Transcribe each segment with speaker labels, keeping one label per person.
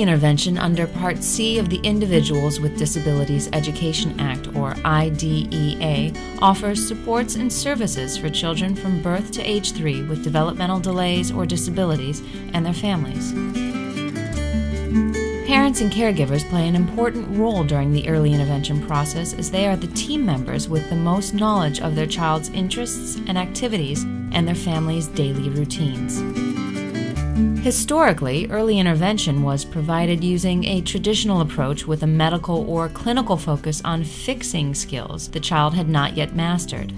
Speaker 1: Early intervention under Part C of the Individuals with Disabilities Education Act, or IDEA, offers supports and services for children from birth to age 3 with developmental delays or disabilities and their families. Parents and caregivers play an important role during the early intervention process, as they are the team members with the most knowledge of their child's interests and activities and their family's daily routines. Historically, early intervention was provided using a traditional approach with a medical or clinical focus on fixing skills the child had not yet mastered.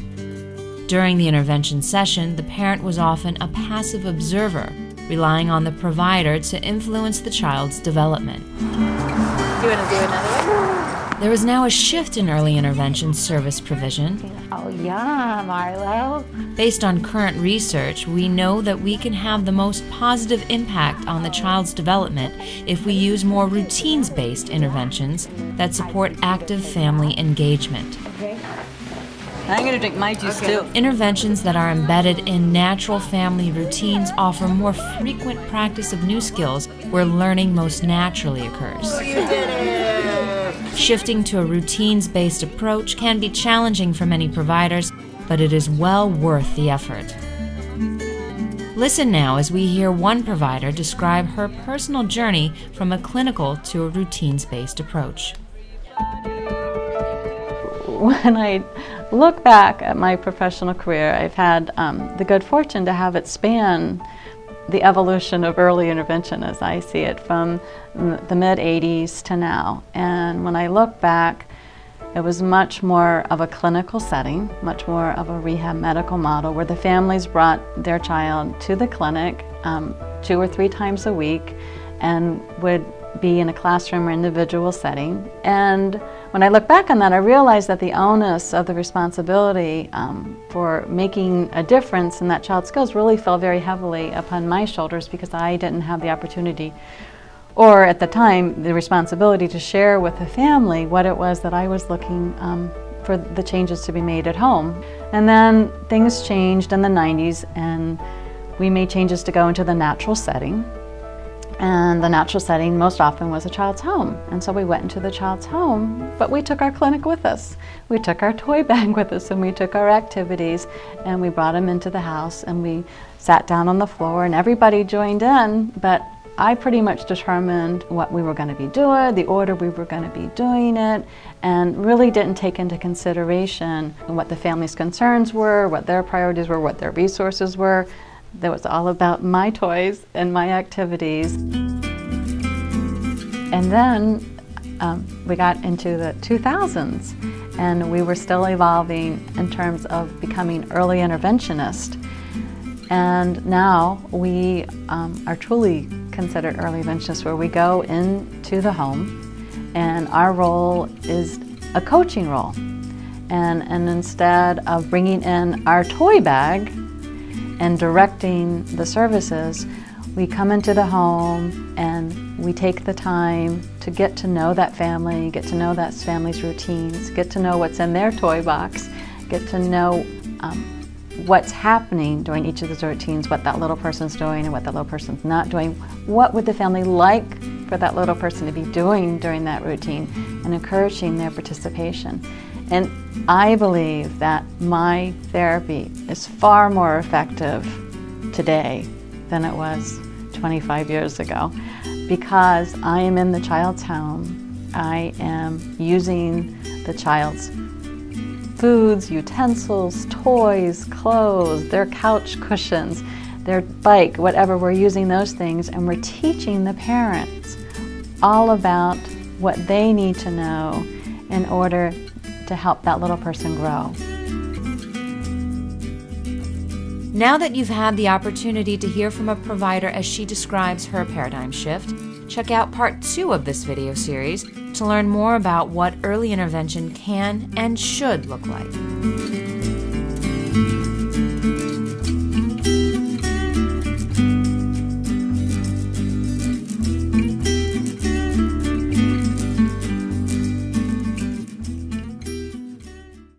Speaker 1: During the intervention session, the parent was often a passive observer, relying on the provider to influence the child's development.
Speaker 2: Do you want to do another one?
Speaker 1: There is now a shift in early intervention service provision.
Speaker 2: Oh yeah, Marlo.
Speaker 1: Based on current research, we know that we can have the most positive impact on the child's development if we use more routines-based interventions that support active family engagement.
Speaker 2: Okay.
Speaker 3: I'm going to drink my juice too.
Speaker 1: Interventions that are embedded in natural family routines offer more frequent practice of new skills where learning most naturally occurs.
Speaker 2: You did it!
Speaker 1: Shifting to a routines-based approach can be challenging for many providers, but it is well worth the effort. Listen now as we hear one provider describe her personal journey from a clinical to a routines-based approach.
Speaker 3: When I look back at my professional career, I've had the good fortune to have it span the evolution of early intervention as I see it from the mid-'80s to now. And when I look back, it was much more of a clinical setting, much more of a rehab medical model where the families brought their child to the clinic 2 or 3 times a week and would be in a classroom or individual setting. And when I look back on that, I realized that the onus of the responsibility for making a difference in that child's skills really fell very heavily upon my shoulders because I didn't have the opportunity, or at the time, the responsibility to share with the family what it was that I was looking for the changes to be made at home. And then things changed in the 90s and we made changes to go into the natural setting. And the natural setting most often was a child's home. And so we went into the child's home, but we took our clinic with us. We took our toy bag with us and we took our activities and we brought them into the house and we sat down on the floor and everybody joined in, but I pretty much determined what we were going to be doing, the order we were going to be doing it, and really didn't take into consideration what the family's concerns were, what their priorities were, what their resources were. That was all about my toys and my activities. And then we got into the 2000s and we were still evolving in terms of becoming early interventionist. And now we are truly considered early interventionists, where we go into the home and our role is a coaching role. And instead of bringing in our toy bag and directing the services, we come into the home and we take the time to get to know that family, get to know that family's routines, get to know what's in their toy box, get to know what's happening during each of those routines, what that little person's doing and what that little person's not doing. What would the family like for that little person to be doing during that routine, and encouraging their participation. And I believe that my therapy is far more effective today than it was 25 years ago, because I am in the child's home. I am using the child's foods, utensils, toys, clothes, their couch cushions, their bike, whatever. We're using those things and we're teaching the parents all about what they need to know in order to help that little person grow.
Speaker 1: Now that you've had the opportunity to hear from a provider as she describes her paradigm shift, check out part 2 of this video series to learn more about what early intervention can and should look like.